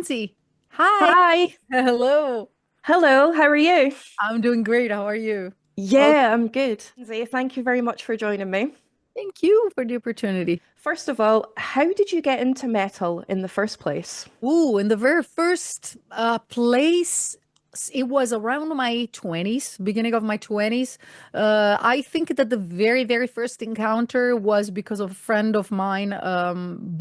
Nancy. Hi. Hi. Hello. Hello, how are you? I'm doing great. How are you? Oh, Yeah, I'm good. Zay, thank you very much for joining me. thank you for the opportunity. First of all, how did you get into metal in the first place? Ooh, in the very first place, it was around my 20s, beginning of my 20s. I think that the very, very first encounter was because of a friend of mine.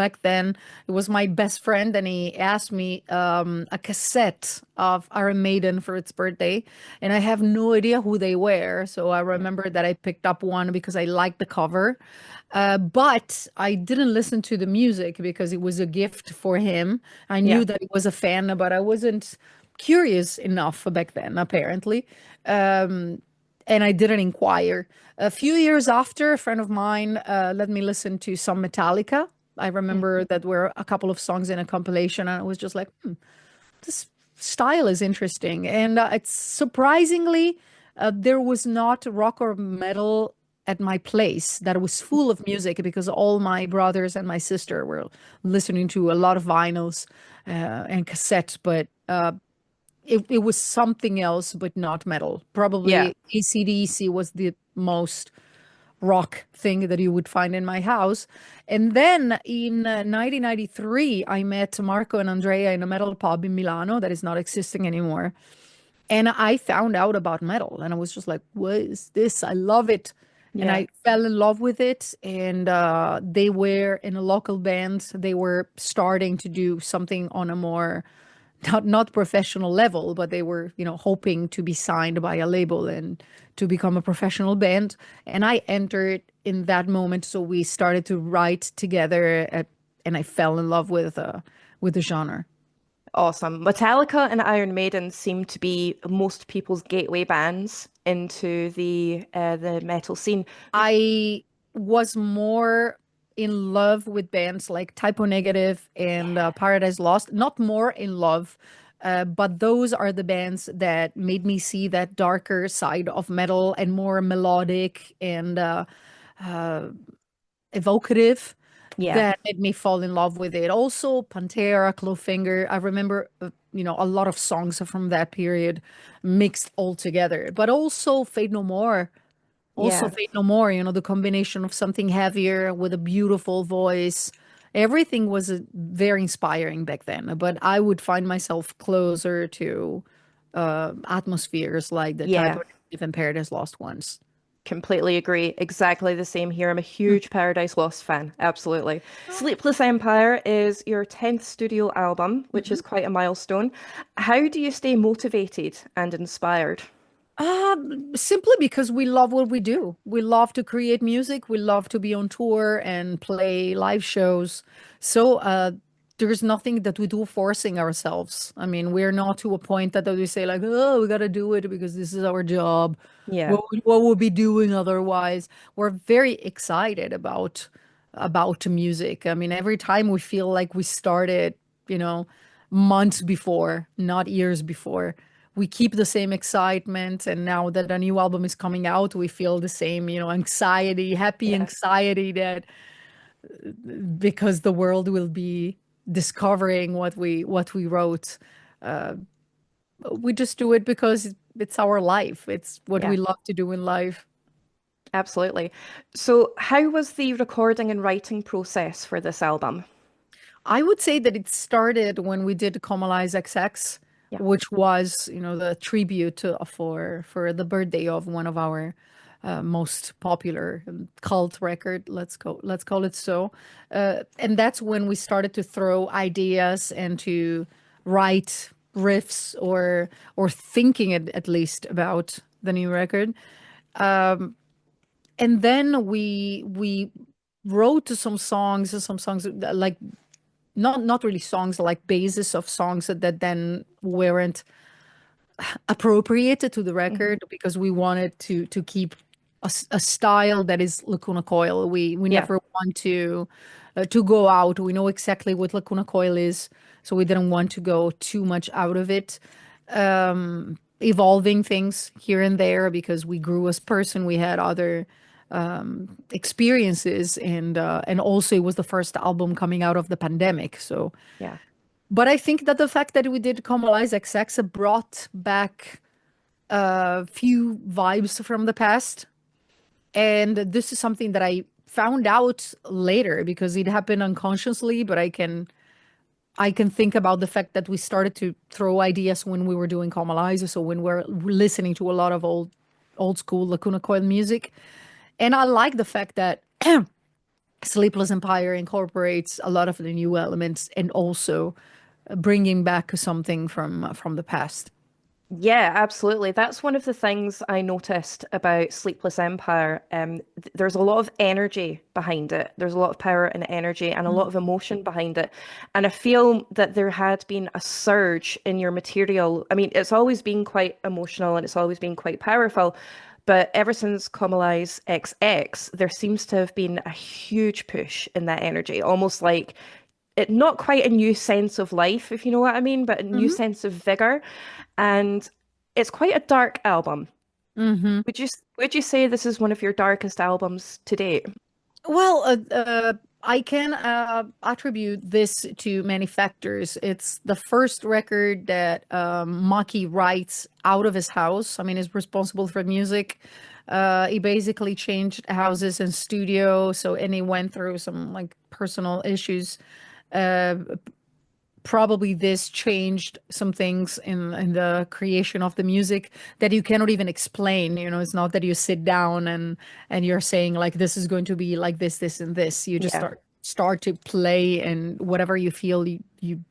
Back then, it was my best friend, and he asked me a cassette of Iron Maiden for its birthday, and I have no idea who they were. So I Yeah. remember that I picked up one because I liked the cover. But I didn't listen to the music because it was a gift for him. I Yeah. knew that he was a fan, but I wasn't curious enough back then, apparently. Um, and I didn't inquire. A few years after, a friend of mine let me listen to some Metallica. I Mm. remember that were a couple of songs in a compilation, and I was just like, this style is interesting. And it's surprisingly, there was not rock or metal at my place that was full of music because all my brothers and my sister were listening to a lot of vinyls and cassettes, but it was something else, but not metal. Yeah. Probably AC/DC was the most rock thing that you would find in my house. And then in 1993, I met Marco and Andrea in a metal pub in Milano that is not existing anymore. And I found out about metal and I was just like, what is this? I love it. And Yeah. I fell in love with it. And they were in a local band. They were starting to do something on a more not professional level, but they were, hoping to be signed by a label and to become a professional band. And I entered in that moment, so we started to write together, and I fell in love with the genre. Awesome. Metallica and Iron Maiden seem to be most people's gateway bands into the metal scene. I was more in love with bands like Typo Negative and Yeah. Paradise Lost. Not more in love, but those are the bands that made me see that darker side of metal and more melodic and uh, evocative Yeah. that made me fall in love with it. Also, Pantera, Clawfinger. I remember, a lot of songs from that period mixed all together. But also Fate No More. Also, Yeah. Fate No More, the combination of something heavier with a beautiful voice. Everything was very inspiring back then, but I would find myself closer to atmospheres like the type Yeah. of and Paradise Lost ones. Completely agree. Exactly the same here. I'm a huge Paradise Lost fan. Absolutely. Sleepless Empire is your 10th studio album, which is Mhm. quite a milestone. How do you stay motivated and inspired? Simply because we love what we do. We love to create music. We love to be on tour and play live shows. So there's nothing that we do forcing ourselves. I mean, we're not to a point that we say like, oh, we got to do it because this is our job. Yeah. What we'll be doing otherwise. We're very excited about music. I mean, every time we feel like we started, you know, months before, not years before, we keep the same excitement. And now that a new album is coming out, we feel the same, anxiety, happy Yeah. anxiety that because the world will be discovering what we wrote. Uh, we just do it because it's our life. It's what Yeah. we love to do in life. Absolutely. So, how was the recording and writing process for this album? I would say that it started when we did Comalize XX, Yeah. which was, the tribute for the birthday of one of our most popular cult record. Let's call it so. And that's when we started to throw ideas and to write riffs or thinking at least about the new record. And then we wrote some songs like not really songs like basis of songs that then weren't appropriated to the Hmm. record because we wanted to keep a style that is Lacuna Coil. We Yeah. never want to go out. We know exactly what Lacuna Coil is, so we didn't want to go too much out of it. Evolving things here and there because we grew as person. We had other experiences, and also it was the first album coming out of the pandemic, so Yeah. But I think that the fact that we did Comalize XX brought back a few vibes from the past. And this is something that I found out later because it happened unconsciously, but I can think about the fact that we started to throw ideas when we were doing Comalize, so when we're listening to a lot of old school Lacuna Coil music. And I like the fact that Sleepless Empire incorporates a lot of the new elements and also bringing back something from the past. Yeah, absolutely. That's one of the things I noticed about Sleepless Empire. There's a lot of energy behind it. There's a lot of power and energy and a lot of emotion behind it. And I feel that there had been a surge in your material. I mean, it's always been quite emotional and it's always been quite powerful. But ever since Comalize XX, there seems to have been a huge push in that energy, almost like not quite a new sense of life, if you know what I mean, but a new Hmm. sense of vigor. And it's quite a dark album. Hmm. Would you say this is one of your darkest albums to date? Well, I can attribute this to many factors. It's the first record that Maki writes out of his house. I mean, he's responsible for music. He basically changed houses and studio, and he went through some like personal issues. Uh, Probably this changed some things in the creation of the music that you cannot even explain. It's not that you sit down and you're saying like this is going to be like this and this. You just Yeah, start to play, and whatever you feel you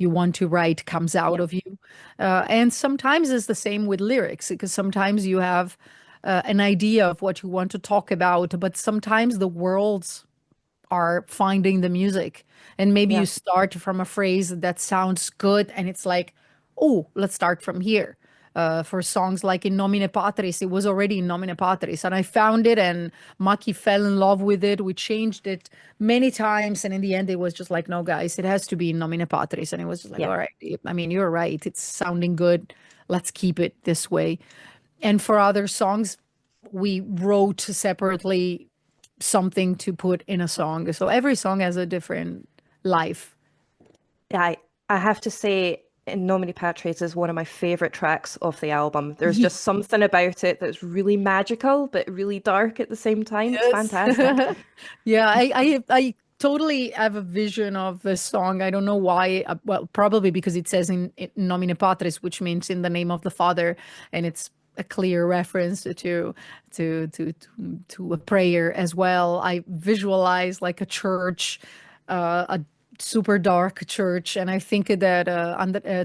want to write comes out yeah, of you. And sometimes it's the same with lyrics, because sometimes you have an idea of what you want to talk about, but sometimes the worlds are finding the music. And maybe yeah, you start from a phrase that sounds good, and it's like, oh, let's start from here. For songs like In Nomine Patris, it was already In Nomine Patris. And I found it, and Maki fell in love with it. We changed it many times. And in the end, it was just like, no, guys, it has to be In Nomine Patris. And it was just like, yeah. all right. I mean, you're right. It's sounding good. Let's keep it this way. And for other songs, we wrote separately something to put in a song. So every song has a different life. I have to say, In Nomine Patris is one of my favorite tracks of the album. There's just something about it that's really magical, but really dark at the same time. It's Yes. fantastic. Yeah, I totally have a vision of this song. I don't know why. Well, probably because it says in nomine patris, which means in the name of the Father, and it's a clear reference to a prayer as well. I visualize like a church, a super dark church, and I think that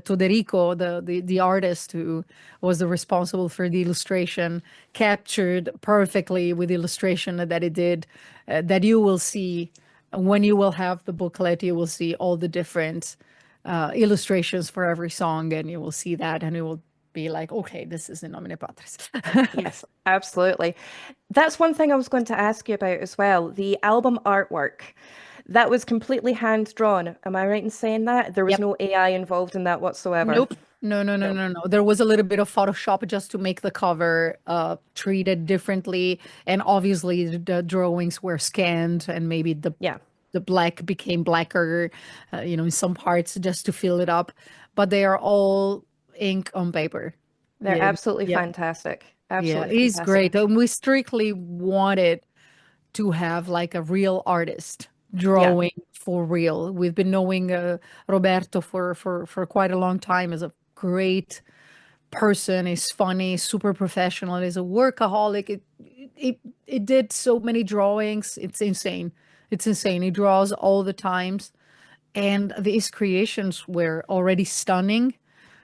Toderico, the artist who was the responsible for the illustration, captured perfectly with the illustration that it did. That you will see when you will have the booklet, you will see all the different illustrations for every song, and you will see that, and it will be like, okay, this is in nomine patris. Yes, absolutely. That's one thing I was going to ask you about as well. The album artwork. That was completely hand drawn. Am I right in saying that? There was Yep. no AI involved in that whatsoever. Nope. No, no, no, No. no, no. There was a little bit of Photoshop just to make the cover treated differently. And obviously the drawings were scanned, and maybe Yeah, the black became blacker, in some parts just to fill it up. But they are all ink on paper. they're Yeah. absolutely Yeah. fantastic. Yeah. Absolutely It's fantastic. great. And we strictly wanted to have like a real artist Yeah, drawing for real. We've been knowing Roberto for quite a long time as a great person. He's funny, super professional. He's a workaholic. It did so many drawings. It's insane. It's insane. He draws all the times, and these creations were already stunning.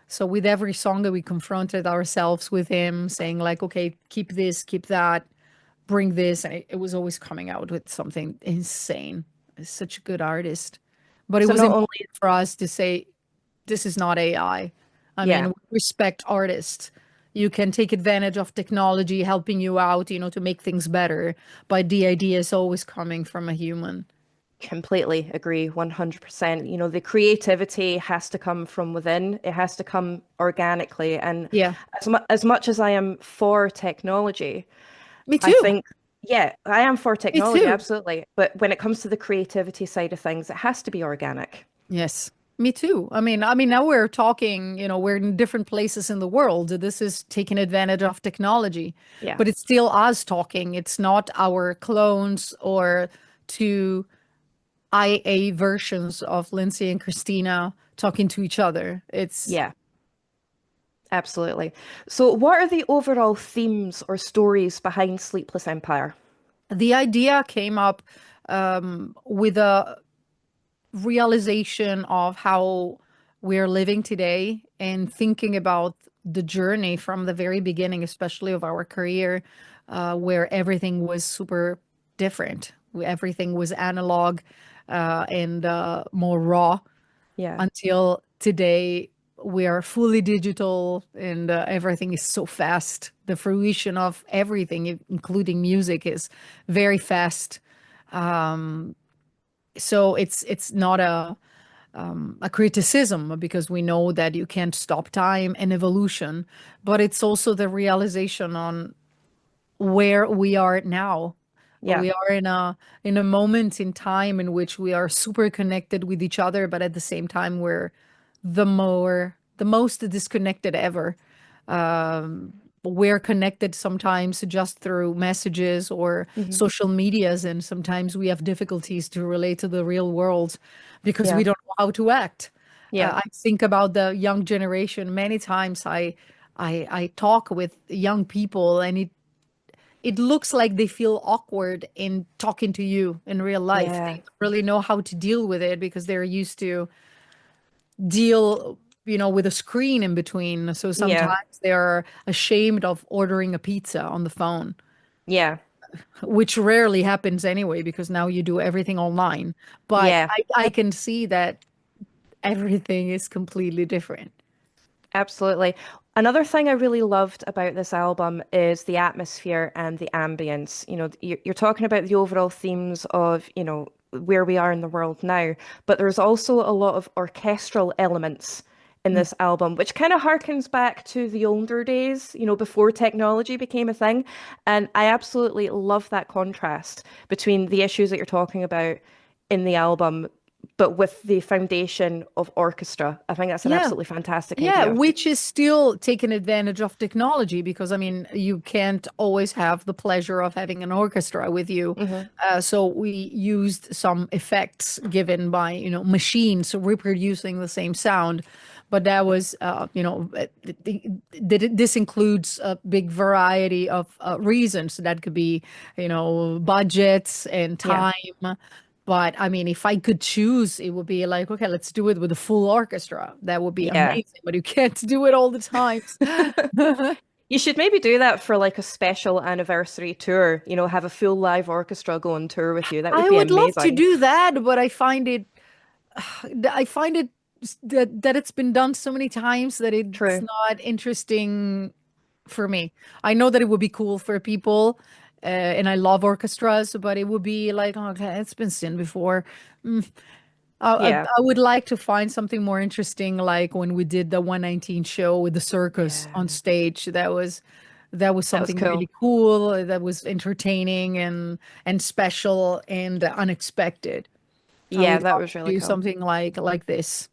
So with every song that we confronted ourselves with him, saying like, okay, keep this, keep that, bring this, and it was always coming out with something insane. He's such a good artist. But it so was not only, important for us to say this is not AI. I mean, yeah, we respect artists. You can take advantage of technology helping you out, to make things better. But the idea is always coming from a human. completely agree 100%. You know, the creativity has to come from within. It has to come organically. And Yeah, as much as I am for technology, me I too. think, yeah, I am for Me technology, too. absolutely. But when it comes to the creativity side of things, it has to be organic. Yes. Me too. I mean, now we're talking, we're in different places in the world. This is taking advantage of technology, Yeah. but it's still us talking. It's not our clones or two IA versions of Lindsay and Christina talking to each other. It's Yeah, absolutely. So, what are the overall themes or stories behind Sleepless Empire? the idea came up with a realization of how we're living today and thinking about the journey from the very beginning, especially of our career, where everything was super different. Everything was analog and more raw Yeah, until today. We are fully digital and everything is so fast. The fruition of everything, including music, is very fast. So it's not a criticism because we know that you can't stop time and evolution, but it's also the realization on where we are now. yeah, We are in a moment in time in which we are super connected with each other, but at the same time we're the most disconnected ever. We're connected sometimes just through messages or hmm, social medias, and sometimes we have difficulties to relate to the real world because we yeah, don't know how to act. yeah, I think about the young generation. Many times I talk with young people, and it looks like they feel awkward in talking to you in real life. They yeah, don't really know how to deal with it because they're used to deal, with a screen in between. So yeah, sometimes they're ashamed of ordering a pizza on the phone, yeah, which rarely happens anyway because now you do everything online. But yeah. I can see that everything is completely different. Absolutely. Another thing I really loved about this album is the atmosphere and the ambience. You're talking about the overall themes of, where we are in the world now, but there's also a lot of orchestral elements in Mm. this album, which kind of harkens back to the older days, before technology became a thing. And I absolutely love that contrast between the issues that you're talking about in the album, but with the foundation of orchestra. I think that's an Yeah. absolutely fantastic Yeah, idea. which is still taking advantage of technology because I mean, you can't always have the pleasure of having an orchestra with you. Hmm. So we used some effects given by, machines reproducing the same sound. But that was, this includes a big variety of reasons. That could be, budgets and Yeah. time. But I mean, if I could choose, it would be like, okay, let's do it with a full orchestra. That would be Yeah. amazing, but you can't do it all the times. You should maybe do that for like a special anniversary tour, have a full live orchestra go on tour with you. That would I be would love to amazing. do that, but I find it that it's been done so many times that it's True. not interesting for me. I know that it would be cool for people, and I love orchestras, but it would be like, oh, okay, it's been seen before. Mm, Yeah. I would like to find something more interesting, like when we did the 119 show with the circus on Yeah. stage. That was That was something cool. really cool. That was entertaining and special and unexpected. I Yeah, would that love was to really do cool. something like this.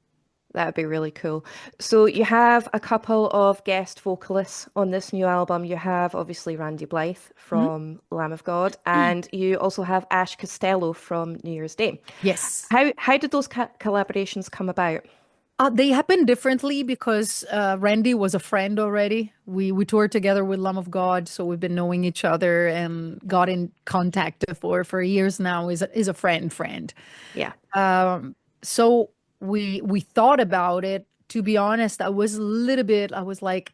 That would be really cool. So you have a couple of guest vocalists on this new album. You have obviously Randy Blythe Mhm. from Lamb of God, and you also have Ash Costello from New Year's Day. Yes. How did those collaborations come about? They happen differently because Randy was a friend already. We toured together with Lamb of God, so we've been knowing each other and got in contact for years now. Is a friend. Yeah. So we thought about it. To be honest, I was like,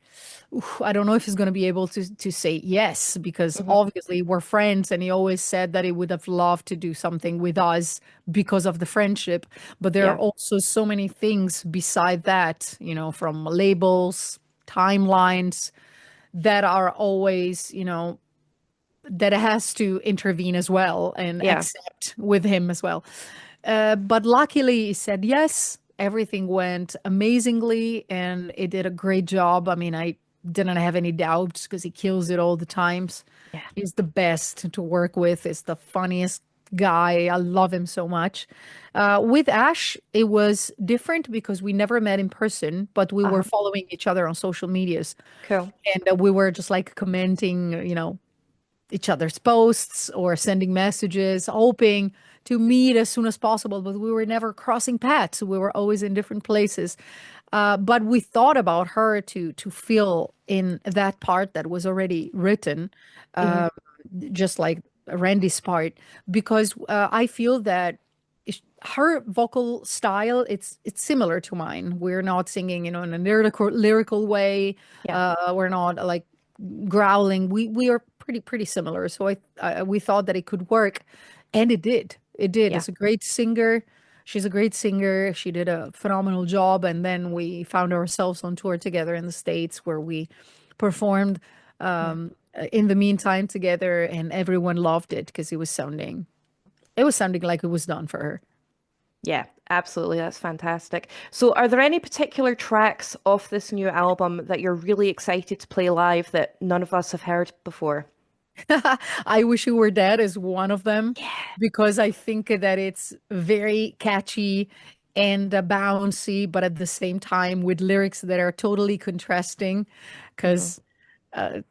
"Oof, I don't know if he's going to be able to say yes because Hmm. obviously we're friends, and he always said that he would have loved to do something with us because of the friendship. But there are Yeah. also so many things beside that, from labels, timelines that are always, that has to intervene as well and Yeah. accept with him as well. But luckily, he said yes. Everything went amazingly, and it did a great job. I mean, I didn't have any doubts because he kills it all the times. Yeah. He's the best to work with. He's the funniest, guy. I love him so much. With Ash, it was different because we never met in person, but we were Uh-huh. following each other on social medias. Cool. And we were just like commenting, each other's posts or sending messages, hoping to meet as soon as possible, but we were never crossing paths. We were always in different places. But we thought about her to fill in that part that was already written, Hmm. uh, just like Randy's part, because I feel that her vocal style it's similar to mine. We're not singing, in a lyrical way. Yeah. We're not like growling. We are pretty similar. So we thought that it could work, and it did. It did. Yeah. It's a great singer. She's a great singer. She did a phenomenal job, and then we found ourselves on tour together in the States where we performed Mhm. in the meantime together, and everyone loved it because it was sounding like it was done for her. Yeah, absolutely. That's fantastic. So, are there any particular tracks off this new album that you're really excited to play live that none of us have heard before? I Wish You Were Dead is one of them Yeah. because I think that it's very catchy and bouncy, but at the same time with lyrics that are totally contrasting. Hmm. Because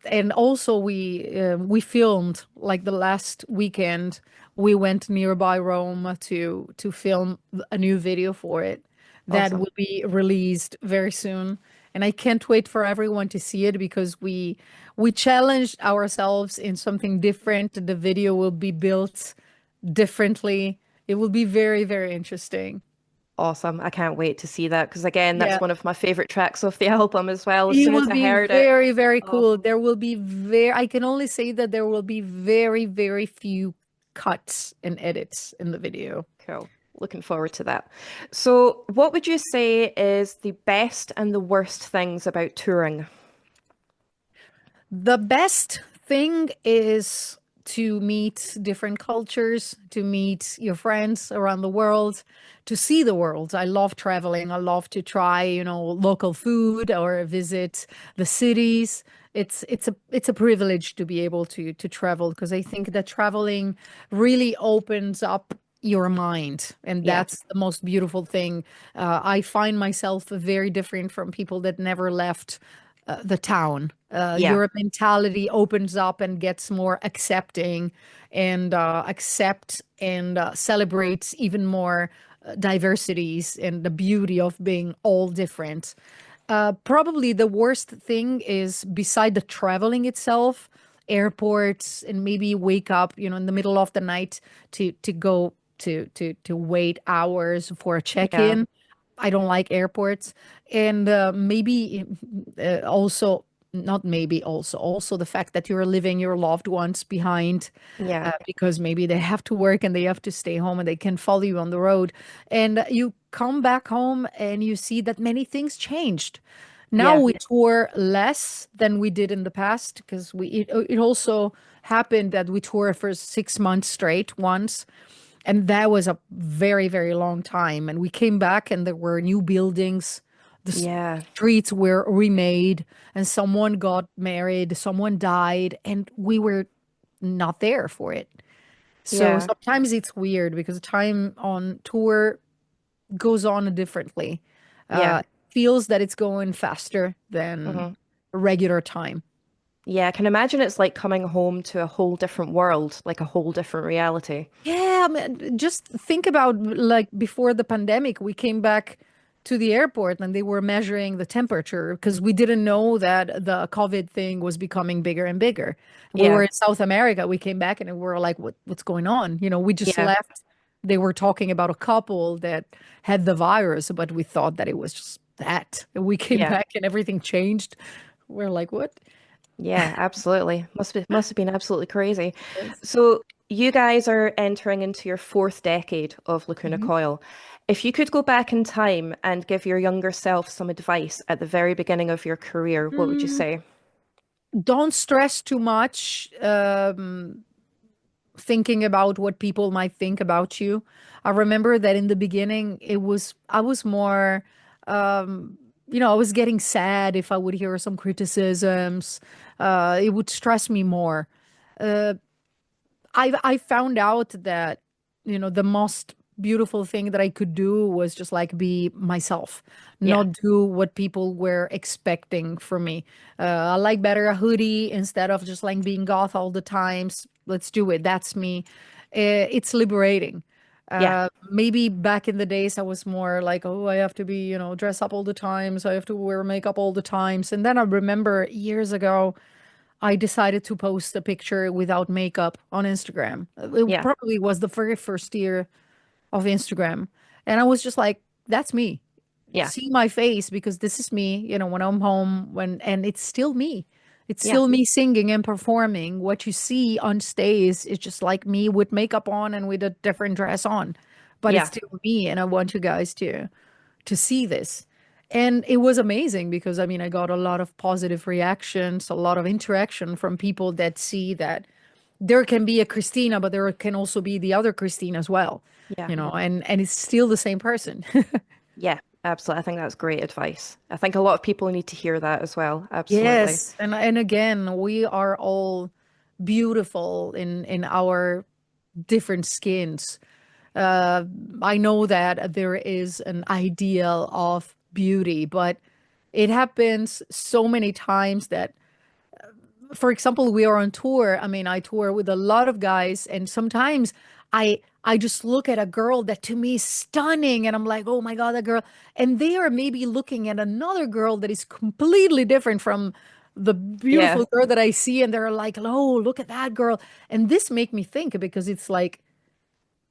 and also we filmed like the last weekend. We went nearby Rome to film a new video for it that Awesome. will be released very soon. And I can't wait for everyone to see it because we challenged ourselves in something different. The video will be built differently. It will be very, very interesting. Awesome. I can't wait to see that because, again, that's Yeah. one of my favorite tracks off the album as well. As It soon as will I be heard it, very, very oh, cool. I can only say that there will be very, very few cuts and edits in the video. cool. Looking forward to that. So, what would you say is the best and the worst things about touring? The best thing is to meet different cultures, to meet your friends around the world, to see the world. I love traveling. I love to try, local food or visit the cities. It's a privilege to be able to travel because I think that traveling really opens up your mind, and Yeah. that's the most beautiful thing. I find myself very different from people that never left the town. Yeah. Your mentality opens up and gets more accepting and accept and celebrates even more diversities and the beauty of being all different. Probably the worst thing is beside the traveling itself, airports and maybe wake up, in the middle of the night to go to wait hours for a Yeah. check-in. I don't like airports. And maybe also, not maybe also the fact that you're leaving your loved ones behind Yeah. because maybe they have to work and they have to stay home and they can follow you on the road. And you come back home and you see that many things changed. Now Yeah. we tour less than we did in the past because it also happened that we tour for 6 months straight once, and that was a very, very long time. And we came back and there were new buildings. The Yeah. streets were remade and someone got married, someone died, and we were not there for it. So Yeah. sometimes it's weird because time on tour goes on differently. Yeah. Feels that it's going faster than Hmm. regular time. Yeah. I can imagine it's like coming home to a whole different world, like a whole different reality. Yeah, I mean, just think about like before the pandemic, we came back to the airport and they were measuring the temperature because we didn't know that the COVID thing was becoming bigger and bigger. We were Yeah. in South America. We came back and we were like, what's going on? We just Yeah. left. They were talking about a couple that had the virus, but we thought that it was just that. And we came Yeah. back and everything changed. We're like, what? Yeah, absolutely. Must have been absolutely crazy. So you guys are entering into your fourth decade of Lacuna Yes. Coil. If you could go back in time and give your younger self some advice at the very beginning of your career, what would you say? Don't stress too much, thinking about what people might think about you. I remember that in the beginning, I was more, I was getting sad if I would hear some criticisms. It would stress me more. Uh, I found out that the most beautiful thing that I could do was just like be myself, Yeah. not do what people were expecting from me. I like better a hoodie instead of just like being goth all the times. Let's do it. That's me. It's liberating. Yeah. Maybe back in the days, I was more like, oh, I have to be, dress up all the times. I have to wear makeup all the times. And then I remember years ago, I decided to post a picture without makeup on Instagram. It Yeah. probably was the very first year of Instagram. And I was just like, that's me. Yeah. See my face because this is me, when I'm home and it's still me. It's Yeah. still me singing and performing. What you see on stage is just like me with makeup on and with a different dress on. But it's Yeah. still me and I want you guys to see this. And it was amazing because I mean I got a lot of positive reactions, a lot of interaction from people that see that there can be a Christina, but there can also be the other Christina as well, Yeah. and it's still the same person. Yeah. Absolutely. I think that's great advice. I think a lot of people need to hear that as well. Absolutely. Yes, and again, we are all beautiful in our different skins. Uh, I know that there is an ideal of beauty, but it happens so many times that for example, we are on tour. I mean, I tour with a lot of guys, and sometimes I just look at a girl that to me is stunning, and I'm like, oh my God, that girl. And they are maybe looking at another girl that is completely different from the Yeah. beautiful girl that I see, and they're like, oh, look at that girl. And this make me think because it's like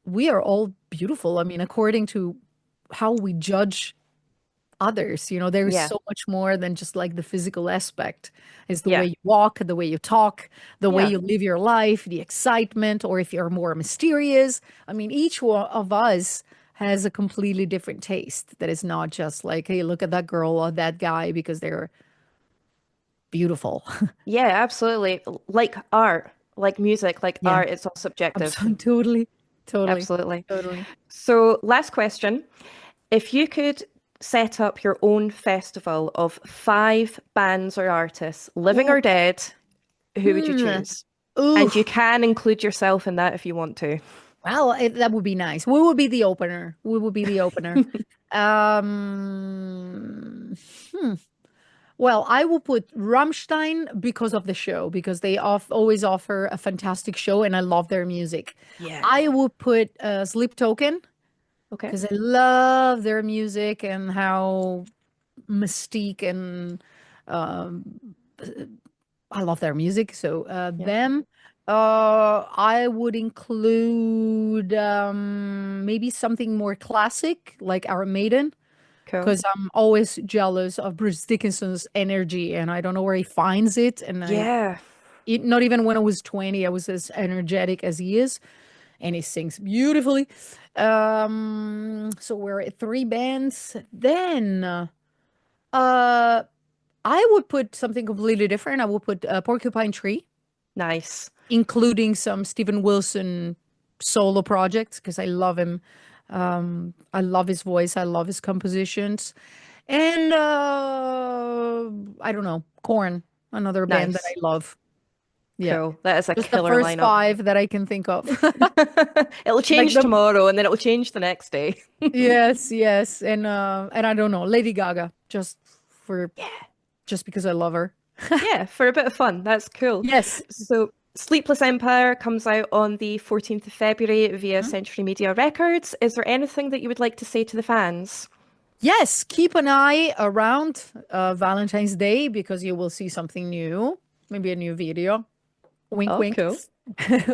we are all beautiful. I mean, according to how we judge others. There is Yeah. so much more than just like the physical aspect. It's the way Yeah. you walk, the way you talk, the way Yeah. you live your life, the excitement, or if you're more mysterious. I mean, each one of us has a completely different taste that is not just like, hey, look at that girl or that guy because they're beautiful. Yeah, absolutely. Like art, like music, like Yeah, art, it's all subjective. absolutely, totally, totally, Absolutely. totally. So, last question. If you could set up your own festival of five bands or artists, living Ooh, or dead, who would you hmm. choose? And you Oof. can include yourself in that if you want to. Well, that would be nice. We would be the opener. We would be the opener. Um, hmm. Well, I will put Rammstein because of the show, because they always offer a fantastic show and I love their music. Yeah. I will put Sleep Token Okay. because I love their music and how mystique and um, I love their music. So Yeah. them. I would include maybe something more classic like Our Maiden Cool. because I'm always jealous of Bruce Dickinson's energy and I don't know where he finds it. And Yeah. not even when I was 20, I was as energetic as he is, and he sings beautifully. So we're at three bands. Then, I would put something completely different. I would put Porcupine Tree, Nice. including some Steven Wilson solo projects because I love him. I love his voice. I love his compositions. And I don't know, Corn, another band that I Nice. love. Yeah. Cool. That is a Just the killer first lineup. five that I can think of. It'll Like change the tomorrow and then it'll change the next day. yes, yes. And I don't know, Lady Gaga, for Yeah. just because I love her. Yeah, for a bit of fun. That's cool. Yes. So, Sleepless Empire comes out on the 14th of February via Mhm. Century Media Records. Is there anything that you would like to say to the fans? Yes, keep an eye around Valentine's Day because you will see something new, maybe a new video. Wink, Oh, wink. cool.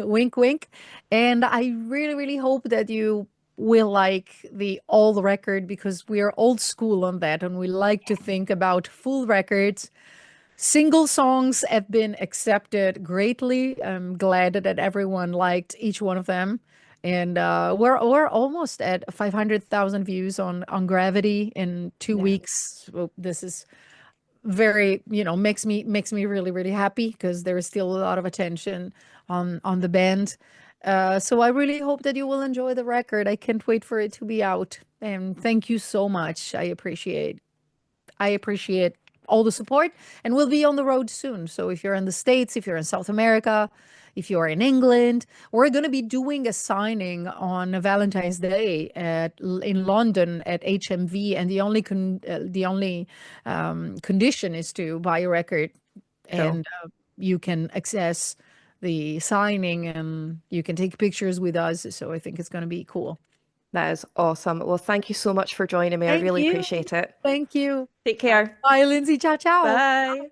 Wink, wink. And I really, really hope that you will like the old record because we are old school on that and we like to think about full records. Single songs have been accepted greatly. I'm glad that everyone liked each one of them. And we're almost at 500,000 views on Gravity in two Yeah. weeks. So this is very, makes me really, really happy because there is still a lot of attention on the band. So I really hope that you will enjoy the record. I can't wait for it to be out. And thank you so much. I appreciate. all the support, and we'll be on the road soon. So if you're in the States, if you're in South America, if you're in England, we're going to be doing a signing on Valentine's Day in London at HMV, and the only condition is to buy a record, Cool. and you can access the signing and you can take pictures with us. So I think it's going to be cool. That is awesome. Well, thank you so much for joining me. I Thank really you. appreciate it. Thank you. Take care. Bye, Lindsay. Ciao, ciao. Bye.